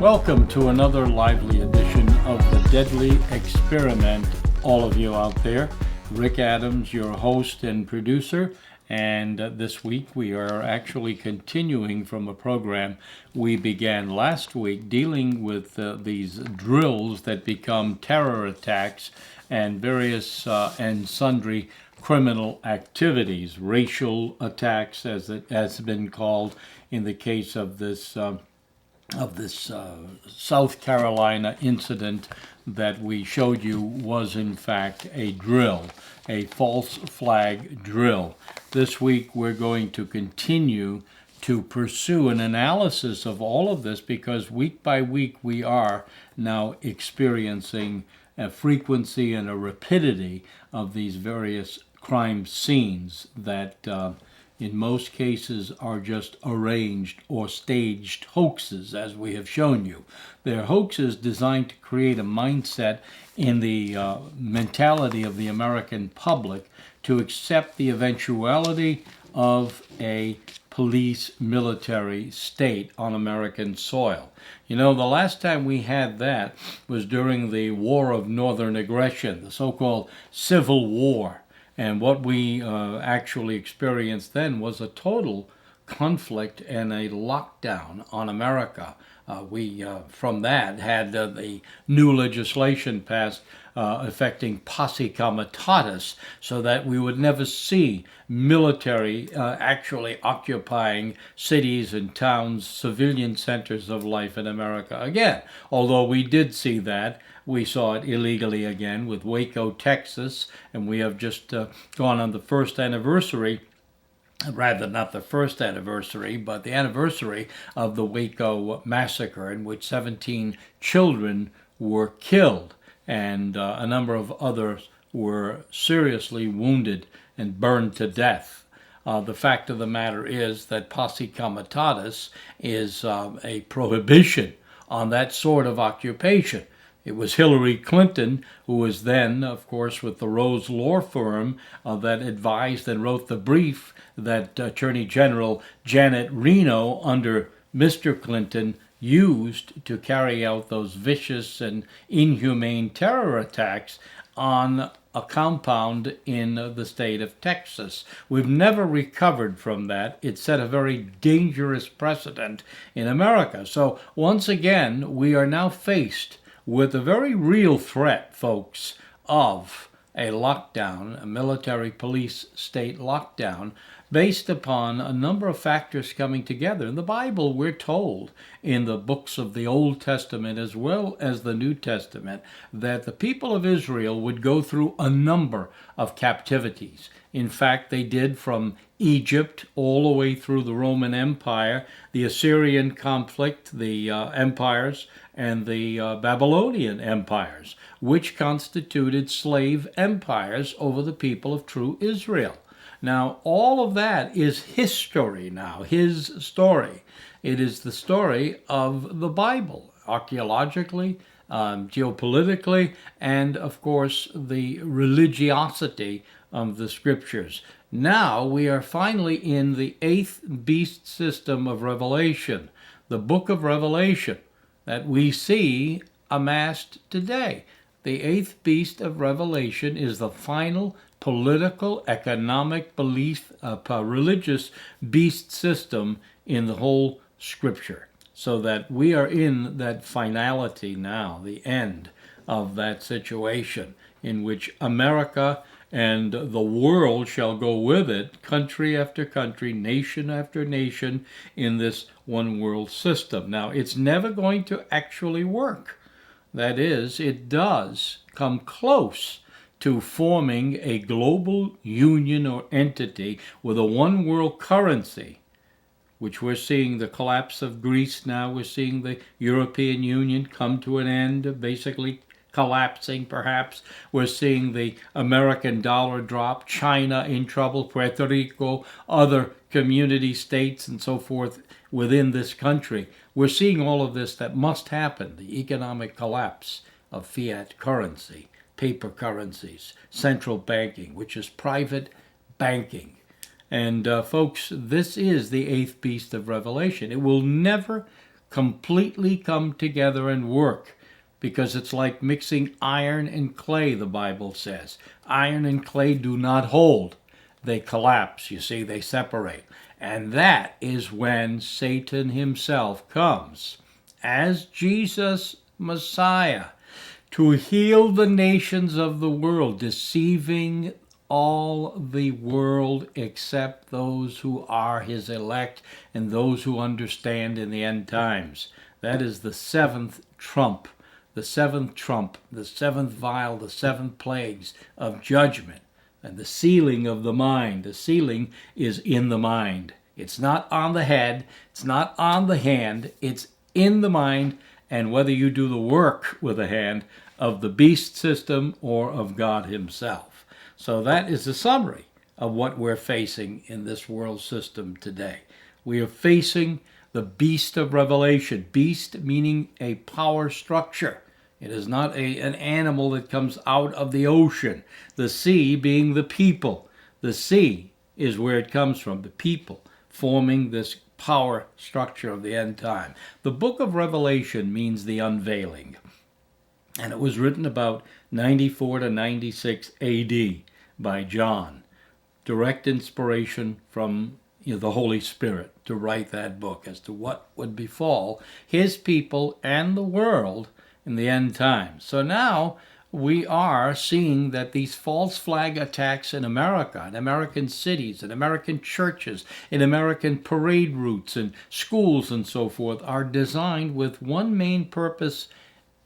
Welcome to another lively edition of The Deadly Experiment, all of you out there. Rick Adams, your host and producer, and this week we are actually continuing from a program we began last week dealing with these drills that become terror attacks and various and sundry criminal activities, racial attacks as it has been called in the case of this South Carolina incident that we showed you was in fact a drill, a false flag drill. This week we're going to continue to pursue an analysis of all of this because week by week we are now experiencing a frequency and a rapidity of these various crime scenes that in most cases are just arranged or staged hoaxes, as we have shown you. They're hoaxes designed to create a mindset in the mentality of the American public to accept the eventuality of a police military state on American soil. You know, the last time we had that was during the War of Northern Aggression, the so-called Civil War. And what we actually experienced then was a total conflict and a lockdown on America. We, from that, had the new legislation passed affecting posse comitatus, so that we would never see military actually occupying cities and towns, civilian centers of life in America again. Although we did see that. We saw it illegally again with Waco, Texas, and we have just gone on the first anniversary, rather not the first anniversary, but the anniversary of the Waco massacre in which 17 children were killed and a number of others were seriously wounded and burned to death. The fact of the matter is that posse comitatus is a prohibition on that sort of occupation. It was Hillary Clinton, who was then, of course, with the Rose Law Firm that advised and wrote the brief that Attorney General Janet Reno, under Mr. Clinton, used to carry out those vicious and inhumane terror attacks on a compound in the state of Texas. We've never recovered from that. It set a very dangerous precedent in America. So once again, we are now faced with a very real threat, folks, of a lockdown, a military police state lockdown, based upon a number of factors coming together. In the Bible, we're told in the books of the Old Testament as well as the New Testament that the people of Israel would go through a number of captivities. In fact, they did from Egypt all the way through the Roman Empire, the Assyrian conflict, the empires, and the Babylonian empires, which constituted slave empires over the people of true Israel. Now, all of that is history now, his story. It is the story of the Bible, archaeologically, geopolitically, and, of course, the religiosity of the scriptures. Now we are finally in the eighth beast system of Revelation, the book of Revelation that we see amassed today. The eighth beast of Revelation is the final political, economic, belief, religious beast system in the whole scripture. So that we are in that finality now, the end of that situation in which America and the world shall go with it, country after country, nation after nation, in this one world system. Now, it's never going to actually work. That is, it does come close to forming a global union or entity with a one world currency, which we're seeing the collapse of Greece now. We're seeing the European Union come to an end, basically collapsing perhaps. We're seeing the American dollar drop, China in trouble, Puerto Rico, other community states and so forth within this country. We're seeing all of this that must happen, the economic collapse of fiat currency, paper currencies, central banking, which is private banking. And folks, this is the eighth beast of Revelation. It will never completely come together and work, because it's like mixing iron and clay, the Bible says. Iron and clay do not hold. They collapse, you see, they separate. And that is when Satan himself comes as Jesus Messiah to heal the nations of the world, deceiving all the world except those who are his elect and those who understand in the end times. That is the seventh trump, the seventh trump, the seventh vial, the seventh plagues of judgment, and the sealing of the mind. The sealing is in the mind. It's not on the head, it's not on the hand, it's in the mind, and whether you do the work with the hand of the beast system or of God himself. So that is a summary of what we're facing in this world system today. We are facing the beast of Revelation. Beast meaning a power structure. It is not an animal that comes out of the ocean. The sea being the people. The sea is where it comes from, the people forming this power structure of the end time. The book of Revelation means the unveiling. And it was written about 94 to 96 AD by John. Direct inspiration from the Holy Spirit to write that book as to what would befall his people and the world in the end times. So now we are seeing that these false flag attacks in America, in American cities, in American churches, in American parade routes and schools and so forth, are designed with one main purpose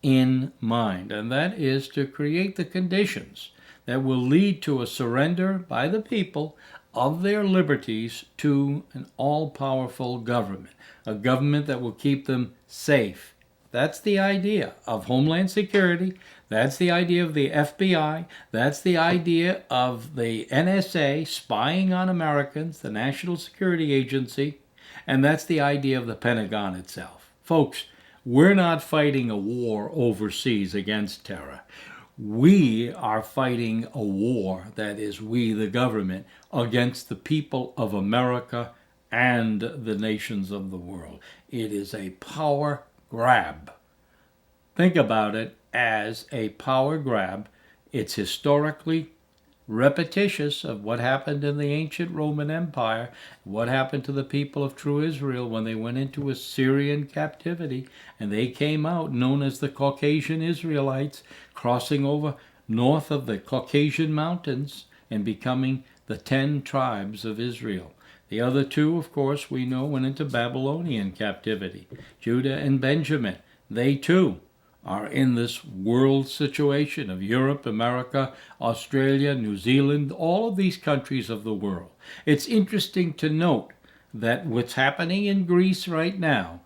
in mind, and that is to create the conditions that will lead to a surrender by the people of their liberties to an all-powerful government, a government that will keep them safe. That's the idea of Homeland Security. That's the idea of the FBI. That's the idea of the NSA spying on Americans, the National Security Agency, and that's the idea of the Pentagon itself. Folks, we're not fighting a war overseas against terror. We are fighting a war, that is, we, the government, against the people of America and the nations of the world. It is a power grab. Think about it as a power grab. It's historically repetitious of what happened in the ancient Roman Empire, what happened to the people of true Israel when they went into Assyrian captivity, and they came out known as the Caucasian Israelites, crossing over north of the Caucasian Mountains and becoming the 10 tribes of Israel. The other two, of course, we know went into Babylonian captivity. Judah and Benjamin, they too are in this world situation of Europe, America, Australia, New Zealand, all of these countries of the world. It's interesting to note that what's happening in Greece right now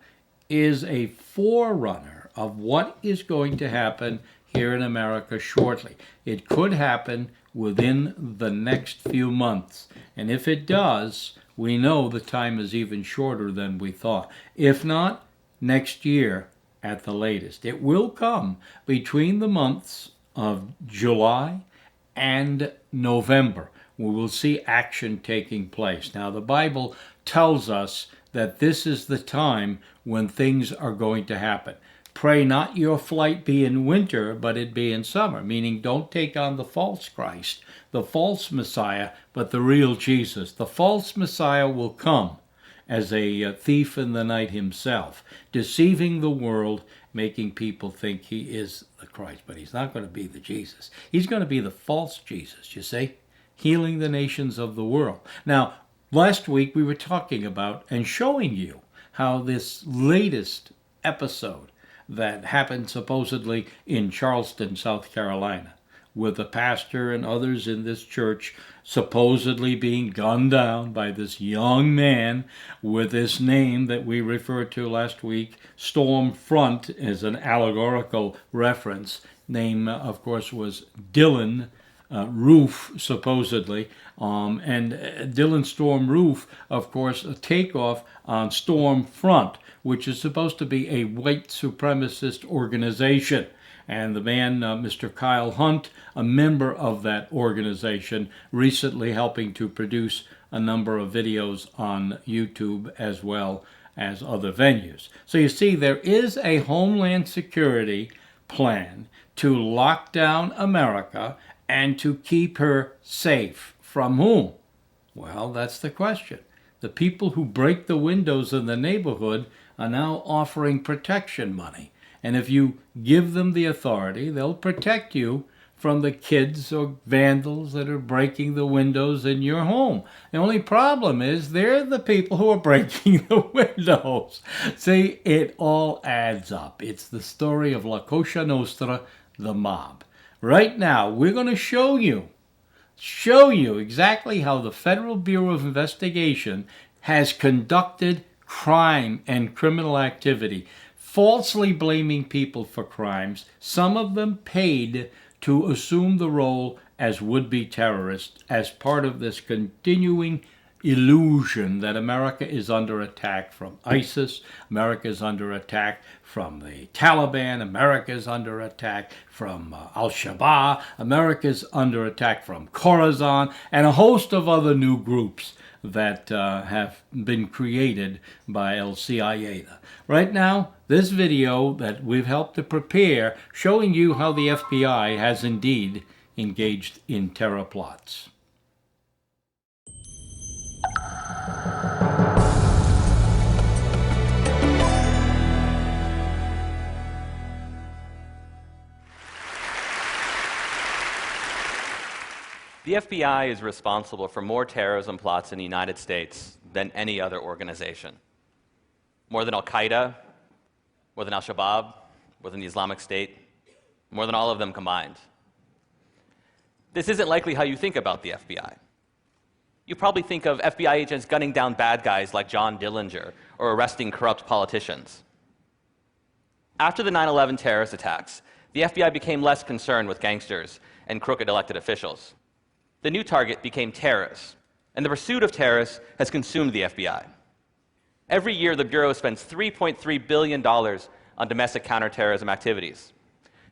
is a forerunner of what is going to happen here in America shortly. It could happen within the next few months. And if it does, we know the time is even shorter than we thought. If not, next year at the latest. It will come between the months of July and November. We will see action taking place. Now, the Bible tells us that this is the time when things are going to happen. Pray not your flight be in winter, but it be in summer, meaning don't take on the false Christ, the false Messiah, but the real Jesus. The false Messiah will come as a thief in the night himself, deceiving the world, making people think he is the Christ. But he's not going to be the Jesus. He's going to be the false Jesus, you see, healing the nations of the world. Now, last week we were talking about and showing you how this latest episode that happened supposedly in Charleston, South Carolina, with the pastor and others in this church supposedly being gunned down by this young man with this name that we referred to last week, Storm Front, as an allegorical reference. Name, of course, was Dylan Roof, supposedly, and Dylan Storm Roof, of course, a takeoff on Storm Front, which is supposed to be a white supremacist organization. And the man, Mr. Kyle Hunt, a member of that organization, recently helping to produce a number of videos on YouTube as well as other venues. So you see, there is a Homeland Security plan to lock down America and to keep her safe. From whom? Well, that's the question. The people who break the windows in the neighborhood are now offering protection money. And if you give them the authority, they'll protect you from the kids or vandals that are breaking the windows in your home. The only problem is they're the people who are breaking the windows. See, it all adds up. It's the story of La Cosa Nostra, the mob. Right now, we're going to show you exactly how the Federal Bureau of Investigation has conducted crime and criminal activity, falsely blaming people for crimes, some of them paid to assume the role as would-be terrorists as part of this continuing illusion that America is under attack from ISIS, America is under attack from the Taliban, America is under attack from Al-Shabaab, America is under attack from Khorasan, and a host of other new groups that have been created by Al-Qaeda. Right now, this video that we've helped to prepare showing you how the FBI has indeed engaged in terror plots. The FBI is responsible for more terrorism plots in the United States than any other organization. More than Al-Qaeda, more than Al-Shabaab, more than the Islamic State, more than all of them combined. This isn't likely how you think about the FBI. You probably think of FBI agents gunning down bad guys like John Dillinger or arresting corrupt politicians. After the 9/11 terrorist attacks, the FBI became less concerned with gangsters and crooked elected officials. The new target became terrorists, and the pursuit of terrorists has consumed the FBI. Every year, the Bureau spends $3.3 billion on domestic counterterrorism activities.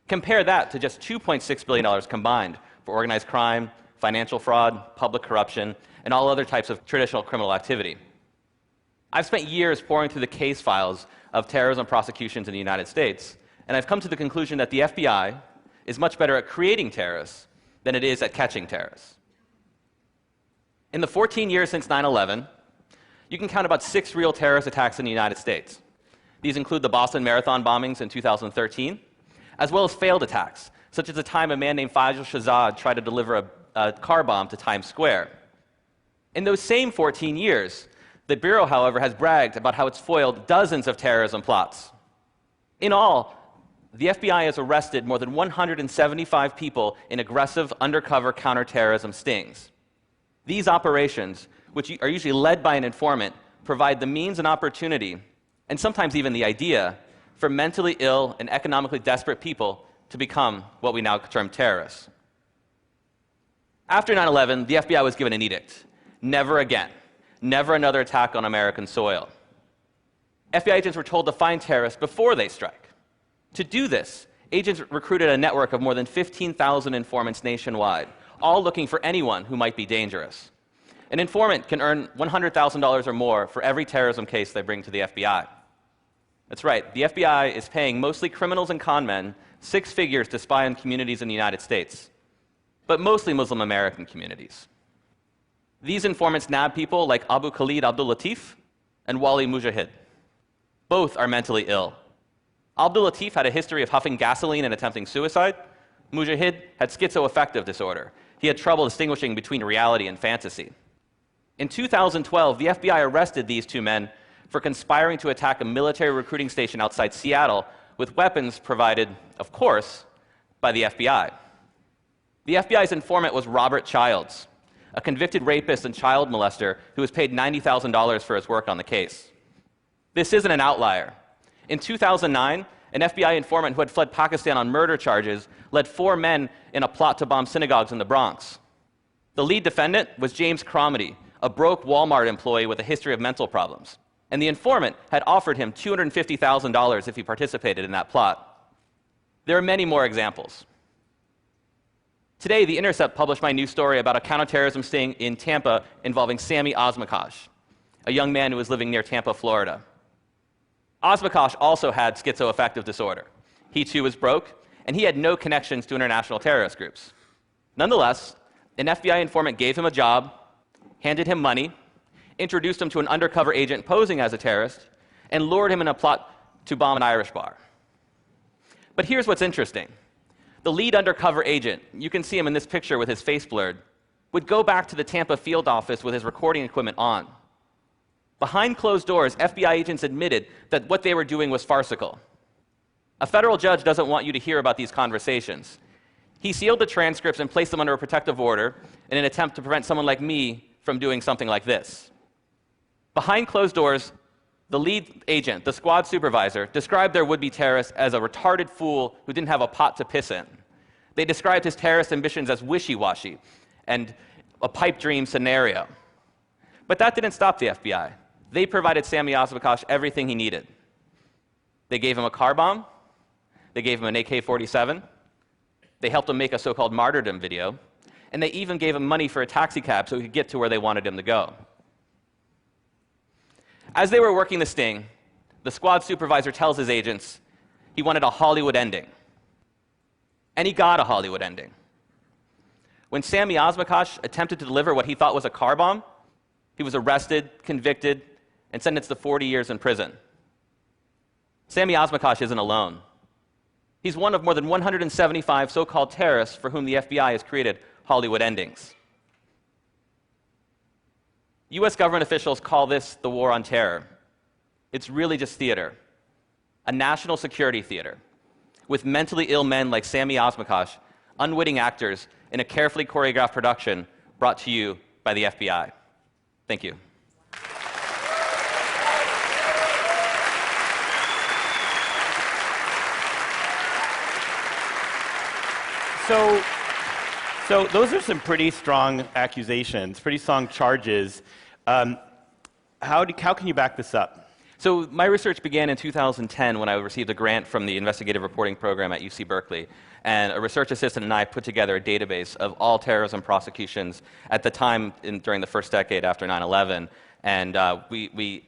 Compare that to just $2.6 billion combined for organized crime, financial fraud, public corruption, and all other types of traditional criminal activity. I've spent years poring through the case files of terrorism prosecutions in the United States, and I've come to the conclusion that the FBI is much better at creating terrorists than it is at catching terrorists. In the 14 years since 9/11, you can count about 6 real terrorist attacks in the United States. These include the Boston Marathon bombings in 2013, as well as failed attacks, such as the time a man named Fajr Shahzad tried to deliver a car bomb to Times Square. In those same 14 years, the Bureau, however, has bragged about how it's foiled dozens of terrorism plots. In all, the FBI has arrested more than 175 people in aggressive undercover counterterrorism stings. These operations, which are usually led by an informant, provide the means and opportunity, and sometimes even the idea, for mentally ill and economically desperate people to become what we now term terrorists. After 9/11, the FBI was given an edict. Never again. Never another attack on American soil. FBI agents were told to find terrorists before they strike. To do this, agents recruited a network of more than 15,000 informants nationwide, all looking for anyone who might be dangerous. An informant can earn $100,000 or more for every terrorism case they bring to the FBI. That's right, the FBI is paying mostly criminals and con men 6 figures to spy on communities in the United States, but mostly Muslim American communities. These informants nab people like Abu Khalid Abdul Latif and Wali Mujahid. Both are mentally ill. Abdul Latif had a history of huffing gasoline and attempting suicide. Mujahid had schizoaffective disorder. He had trouble distinguishing between reality and fantasy. In 2012, the FBI arrested these 2 men for conspiring to attack a military recruiting station outside Seattle with weapons provided, of course, by the FBI. The FBI's informant was Robert Childs, a convicted rapist and child molester who was paid $90,000 for his work on the case. This isn't an outlier. In 2009, an FBI informant who had fled Pakistan on murder charges led 4 men in a plot to bomb synagogues in the Bronx. The lead defendant was James Cromedy, a broke Walmart employee with a history of mental problems. And the informant had offered him $250,000 if he participated in that plot. There are many more examples. Today, The Intercept published my new story about a counterterrorism sting in Tampa involving Sammy Osmakash, a young man who was living near Tampa, Florida. Osmakosh also had schizoaffective disorder. He too was broke, and he had no connections to international terrorist groups. Nonetheless, an FBI informant gave him a job, handed him money, introduced him to an undercover agent posing as a terrorist, and lured him in a plot to bomb an Irish bar. But here's what's interesting. The lead undercover agent, you can see him in this picture with his face blurred, would go back to the Tampa field office with his recording equipment on. Behind closed doors, FBI agents admitted that what they were doing was farcical. A federal judge doesn't want you to hear about these conversations. He sealed the transcripts and placed them under a protective order in an attempt to prevent someone like me from doing something like this. Behind closed doors, the lead agent, the squad supervisor, described their would-be terrorist as a retarded fool who didn't have a pot to piss in. They described his terrorist ambitions as wishy-washy and a pipe dream scenario. But that didn't stop the FBI. They provided Sami Osmakosh everything he needed. They gave him a car bomb. They gave him an AK-47. They helped him make a so-called martyrdom video. And they even gave him money for a taxi cab so he could get to where they wanted him to go. As they were working the sting, the squad supervisor tells his agents he wanted a Hollywood ending. And he got a Hollywood ending. When Sami Osmakosh attempted to deliver what he thought was a car bomb, he was arrested, convicted, and sentenced to 40 years in prison. Sami Osmakosh isn't alone. He's one of more than 175 so-called terrorists for whom the FBI has created Hollywood endings. US government officials call this the war on terror. It's really just theater, a national security theater, with mentally ill men like Sami Osmakosh, unwitting actors in a carefully choreographed production brought to you by the FBI. Thank you. So those are some pretty strong accusations, pretty strong charges. How can you back this up? So my research began in 2010 when I received a grant from the investigative reporting program at UC Berkeley. And a research assistant and I put together a database of all terrorism prosecutions at the time during the first decade after 9/11. And we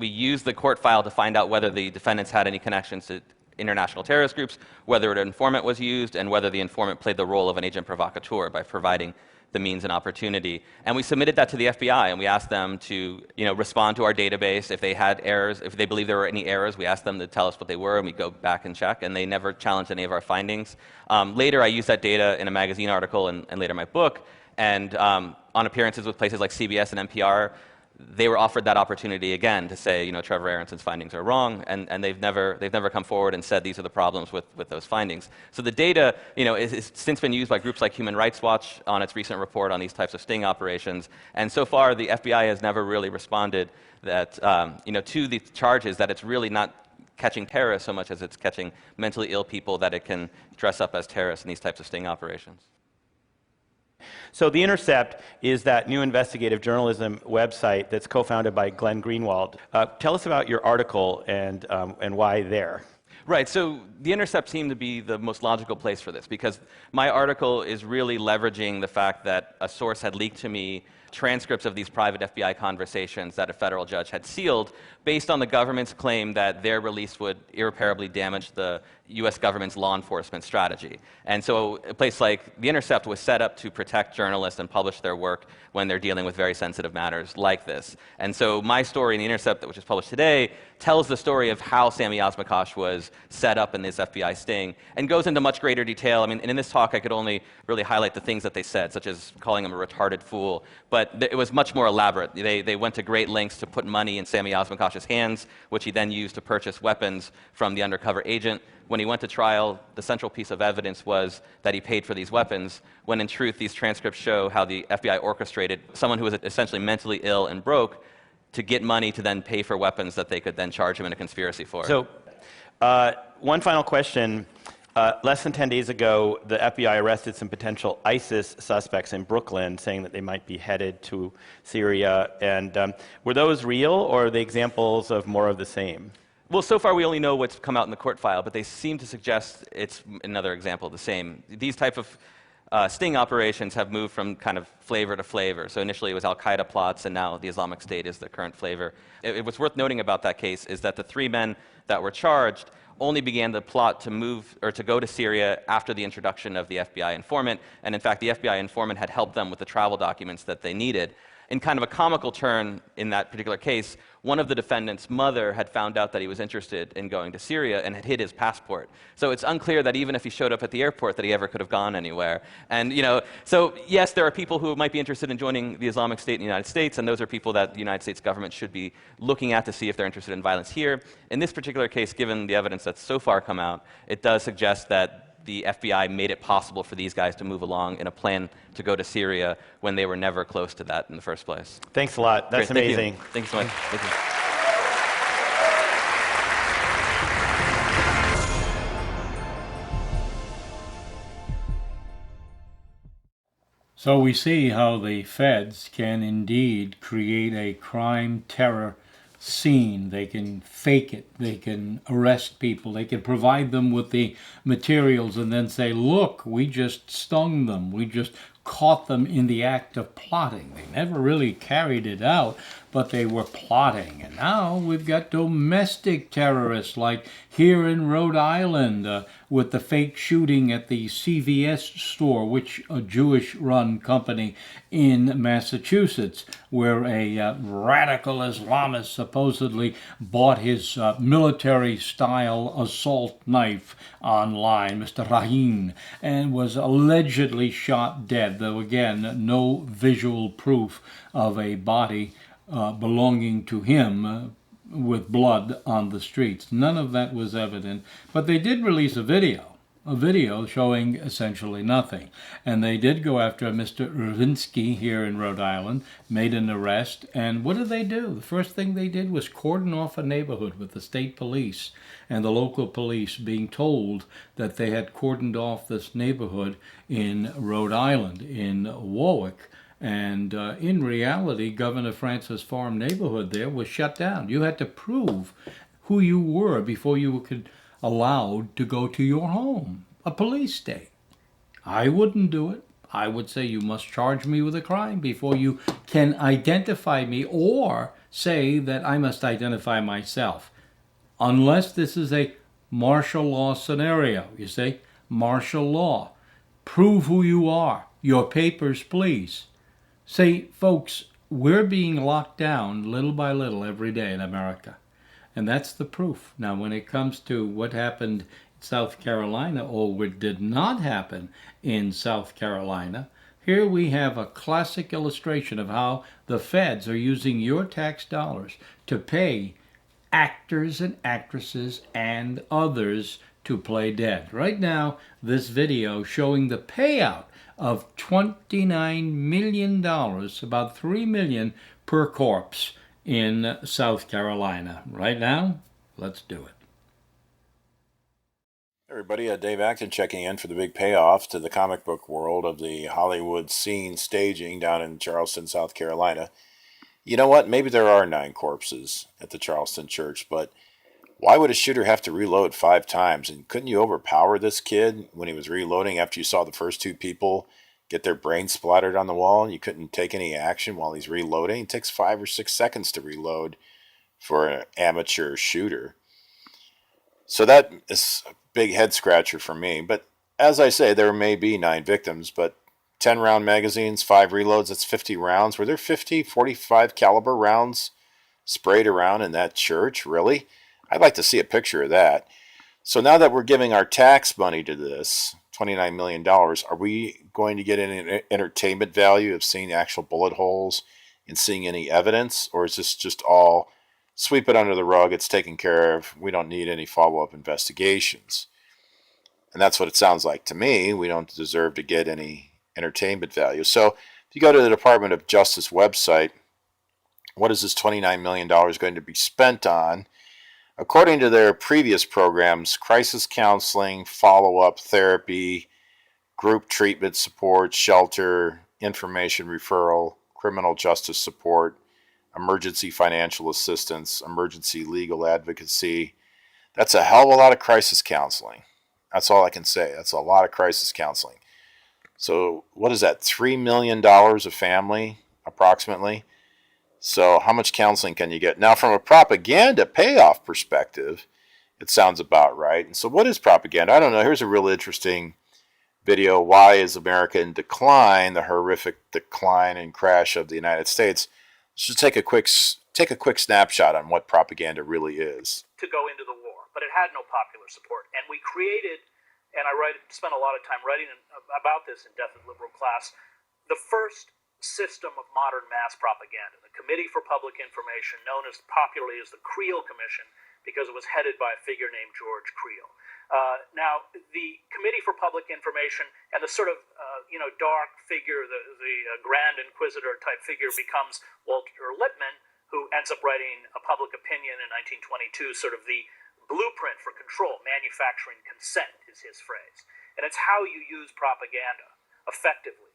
used the court file to find out whether the defendants had any connections to international terrorist groups, whether an informant was used, and whether the informant played the role of an agent provocateur by providing the means and opportunity. And we submitted that to the FBI, and we asked them to respond to our database. If they had errors, if they believed there were any errors, we asked them to tell us what they were, and we go back and check, and they never challenged any of our findings. Later, I used that data in a magazine article and later my book, and on appearances with places like CBS and NPR, they were offered that opportunity again to say, Trevor Aronson's findings are wrong, and they've never come forward and said these are the problems with those findings. So the data, is since been used by groups like Human Rights Watch on its recent report on these types of sting operations, and so far the FBI has never really responded that, to the charges that it's really not catching terrorists so much as it's catching mentally ill people that it can dress up as terrorists in these types of sting operations. So The Intercept is that new investigative journalism website that's co-founded by Glenn Greenwald. Tell us about your article and why there. Right, so The Intercept seemed to be the most logical place for this because my article is really leveraging the fact that a source had leaked to me transcripts of these private FBI conversations that a federal judge had sealed based on the government's claim that their release would irreparably damage the US government's law enforcement strategy. And so a place like The Intercept was set up to protect journalists and publish their work when they're dealing with very sensitive matters like this. And so my story in The Intercept, which is published today, tells the story of how Sami Osmakosh was set up in this FBI sting and goes into much greater detail. I mean, and in this talk I could only really highlight the things that they said, such as calling him a retarded fool, but it was much more elaborate. They went to great lengths to put money in Sami Osmakosh's hands, which he then used to purchase weapons from the undercover agent. When he went to trial, the central piece of evidence was that he paid for these weapons, when in truth these transcripts show how the FBI orchestrated someone who was essentially mentally ill and broke to get money to then pay for weapons that they could then charge him in a conspiracy for. So, one final question. Less than 10 days ago, the FBI arrested some potential ISIS suspects in Brooklyn, saying that they might be headed to Syria. And were those real, or are they examples of more of the same? Well, so far we only know what's come out in the court file, but they seem to suggest it's another example of the same. These type of sting operations have moved from kind of flavor to flavor. So initially it was Al-Qaeda plots, and now the Islamic State is the current flavor. What's worth noting about that case is that the 3 men that were charged only began the plot to move or to go to Syria after the introduction of the FBI informant. And in fact, the FBI informant had helped them with the travel documents that they needed. In kind of a comical turn in that particular case, one of the defendant's mother had found out that he was interested in going to Syria and had hid his passport. So it's unclear that even if he showed up at the airport that he ever could have gone anywhere. And, so yes, there are people who might be interested in joining the Islamic State in the United States, and those are people that the United States government should be looking at to see if they're interested in violence here. In this particular case, given the evidence that's so far come out, it does suggest that the FBI made it possible for these guys to move along in a plan to go to Syria when they were never close to that in the first place. Thanks a lot. That's Great, amazing. Thank you so much. Thank you. So we see how the feds can indeed create a crime terror scene. They can fake it. They can arrest people. They can provide them with the materials and then say, look, we just stung them. We just caught them in the act of plotting. They never really carried it out, but they were plotting. And now we've got domestic terrorists, like here in Rhode Island, with the fake shooting at the CVS store, which a Jewish-run company in Massachusetts, where a radical Islamist supposedly bought his military-style assault knife online, Mr. Rahim, and was allegedly shot dead, though again, no visual proof of a body belonging to him with blood on the streets. None of that was evident, but they did release a video showing essentially nothing. And they did go after Mr. Urinsky here in Rhode Island, made an arrest, and what did they do? The first thing they did was cordon off a neighborhood with the state police and the local police being told that they had cordoned off this neighborhood in Rhode Island, in Warwick. And in reality, Governor Francis Farm neighborhood there was shut down. You had to prove who you were before you could allowed to go to your home, a police state. I wouldn't do it. I would say you must charge me with a crime before you can identify me, or say that I must identify myself. Unless this is a martial law scenario, you see, martial law. Prove who you are. Your papers, please. Say, folks, we're being locked down little by little every day in America. And that's the proof. Now, when it comes to what happened in South Carolina, or what did not happen in South Carolina, here we have a classic illustration of how the feds are using your tax dollars to pay actors and actresses and others to play dead. Right now, this video showing the payout of $29 million, about $3 million per corpse in South Carolina. Right now, let's do it. Everybody, Dave Acton checking in for the big payoff to the comic book world of the Hollywood scene staging down in Charleston, South Carolina. You know what? Maybe there are 9 corpses at the Charleston church, but why would a shooter have to reload 5 times? And couldn't you overpower this kid when he was reloading after you saw the first 2 people get their brains splattered on the wall? You couldn't take any action while he's reloading. It takes 5 or 6 seconds to reload for an amateur shooter. So that is a big head scratcher for me. But as I say, there may be 9 victims, but 10 round magazines, 5 reloads, that's 50 rounds. Were there 50, 45 caliber rounds sprayed around in that church? Really? I'd like to see a picture of that. So now that we're giving our tax money to this, $29 million, are we going to get any entertainment value of seeing actual bullet holes and seeing any evidence? Or is this just all sweep it under the rug, it's taken care of, we don't need any follow-up investigations? And that's what it sounds like to me. We don't deserve to get any entertainment value. So if you go to the Department of Justice website, what is this $29 million going to be spent on? According to their previous programs, crisis counseling, follow-up therapy, group treatment support, shelter, information referral, criminal justice support, emergency financial assistance, emergency legal advocacy. That's a hell of a lot of crisis counseling. That's all I can say. That's a lot of crisis counseling. So what is that? $3 million a family, approximately. So how much counseling can you get? Now, from a propaganda payoff perspective, it sounds about right. And so what is propaganda? I don't know. Here's a really interesting video. Why is America in decline? The horrific decline and crash of the United States. Let's just take a quick snapshot on what propaganda really is. To go into the war, but it had no popular support. And we created, and spent a lot of time writing about this in Death of the Liberal Class, the first system of modern mass propaganda, the Committee for Public Information, known as popularly as the Creel Commission, because it was headed by a figure named George Creel. Now, the Committee for Public Information and the sort of dark figure, the Grand Inquisitor type figure, becomes Walter Lippmann, who ends up writing a public opinion in 1922, sort of the blueprint for control. Manufacturing consent is his phrase. And it's how you use propaganda effectively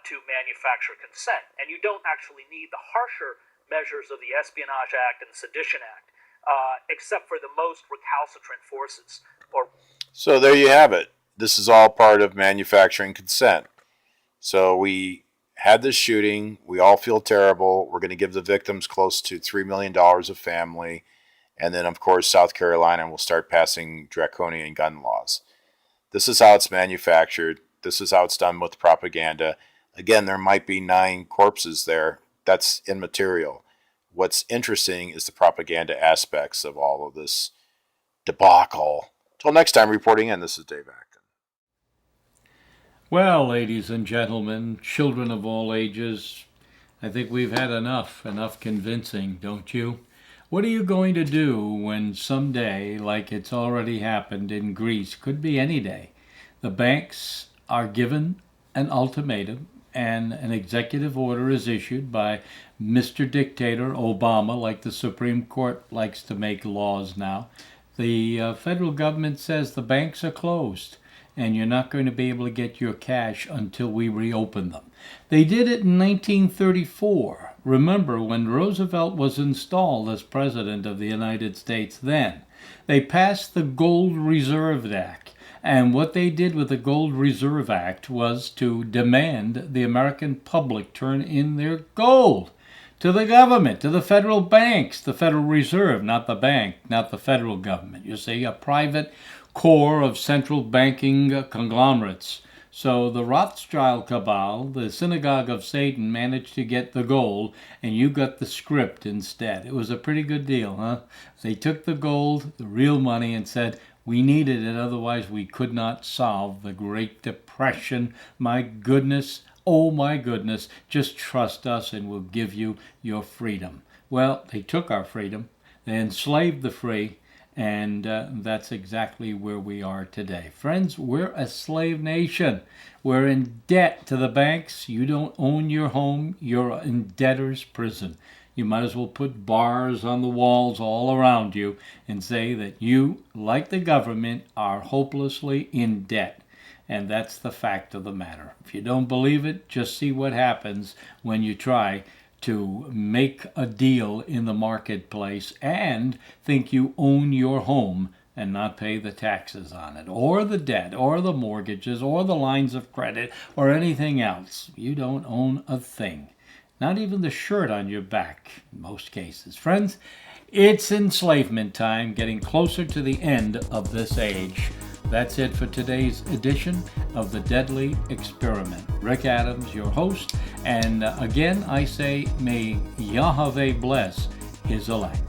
to manufacture consent. And you don't actually need the harsher measures of the Espionage Act and the Sedition Act, except for the most recalcitrant forces. So there you have it. This is all part of manufacturing consent. So we had this shooting. We all feel terrible. We're going to give the victims close to $3 million a family. And then, of course, South Carolina will start passing draconian gun laws. This is how it's manufactured. This is how it's done with propaganda. Again, there might be 9 corpses there. That's immaterial. What's interesting is the propaganda aspects of all of this debacle. Till next time, reporting in, this is Dave Acton. Well, ladies and gentlemen, children of all ages, I think we've had enough convincing, don't you? What are you going to do when someday, like it's already happened in Greece, could be any day, the banks are given an ultimatum and an executive order is issued by Mr. Dictator Obama, like the Supreme Court likes to make laws now. The federal government says the banks are closed and you're not going to be able to get your cash until we reopen them. They did it in 1934. Remember, when Roosevelt was installed as President of the United States then, they passed the Gold Reserve Act. And what they did with the Gold Reserve Act was to demand the American public turn in their gold to the government, to the federal banks, the Federal Reserve, not the bank, not the federal government. You see, a private core of central banking conglomerates. So the Rothschild cabal, the synagogue of Satan, managed to get the gold, and you got the script instead. It was a pretty good deal, huh? They took the gold, the real money, and said, we needed it, otherwise we could not solve the Great Depression. My goodness, oh my goodness, just trust us and we'll give you your freedom. Well, they took our freedom, they enslaved the free, and that's exactly where we are today. Friends, we're a slave nation. We're in debt to the banks. You don't own your home, you're in debtor's prison. You might as well put bars on the walls all around you and say that you, like the government, are hopelessly in debt. And that's the fact of the matter. If you don't believe it, just see what happens when you try to make a deal in the marketplace and think you own your home and not pay the taxes on it, or the debt, or the mortgages, or the lines of credit, or anything else. You don't own a thing. Not even the shirt on your back, in most cases. Friends, it's enslavement time, getting closer to the end of this age. That's it for today's edition of The Deadly Experiment. Rick Adams, your host, and again I say, may Yahweh bless his elect.